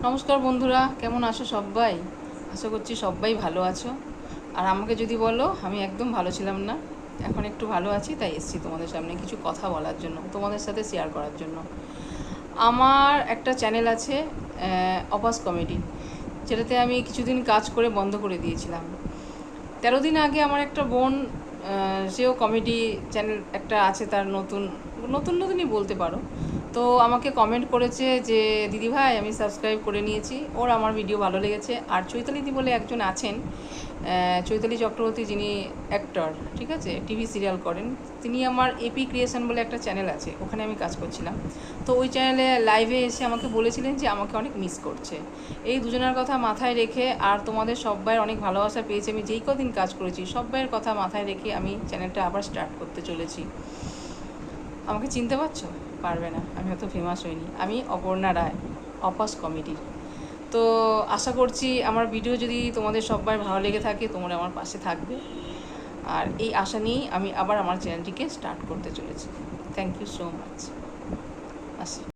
নমস্কার বন্ধুরা, কেমন আছো সবাই? আশা করছি সবাই ভালো আছো। আর আমাকে যদি বলো, আমি একদম ভালো ছিলাম না, এখন একটু ভালো আছি, তাই এসেছি তোমাদের সামনে কিছু কথা বলার জন্য, তোমাদের সাথে শেয়ার করার জন্য। আমার একটা চ্যানেল আছে, অপাস কমেডি, যেটাতে আমি কিছুদিন কাজ করে বন্ধ করে দিয়েছিলাম। 13 দিন আগে আমার একটা বোন, সেও কমেডি চ্যানেল একটা আছে, তার নতুন নতুন নতুনই বলতে পারো। তো আমাকে কমেন্ট করেছে যে দিদি ভাই, আমি সাবস্ক্রাইব করে নিয়েছি, ওর আমার ভিডিও ভালো লেগেছে। আর চৈতালিদি বলে একজন আছেন, চৈতালি চক্রবর্তী, যিনি অ্যাক্টর, ঠিক আছে, টিভি সিরিয়াল করেন, তিনি আমার এপি ক্রিয়েশন বলে একটা চ্যানেল আছে, ওখানে আমি কাজ করছিলাম। তো ওই চ্যানেলে লাইভে এসে আমাকে বলেছিলেন যে আমাকে অনেক মিস করছে। এই দুজনের কথা মাথায় রেখে, আর তোমাদের সবাইয়ের অনেক ভালোবাসা পেয়েছে আমি যেই কদিন কাজ করেছি, সবাইয়ের কথা মাথায় রেখে আমি চ্যানেলটা আবার স্টার্ট করতে চলেছি। আমাকে চিনতে পারছো? পারবে না, আমি অত ফেমাস হইনি। আমি অপর্ণা রায়, অপাস কমেডির। তো আশা করছি আমার ভিডিও যদি তোমাদের সবার ভালো লেগে থাকে, তোমরা আমার পাশে থাকবে। আর এই আশা নিয়েই আমি আবার আমার চ্যানেলটিকে স্টার্ট করতে চলেছি। Thank you so much. আসি।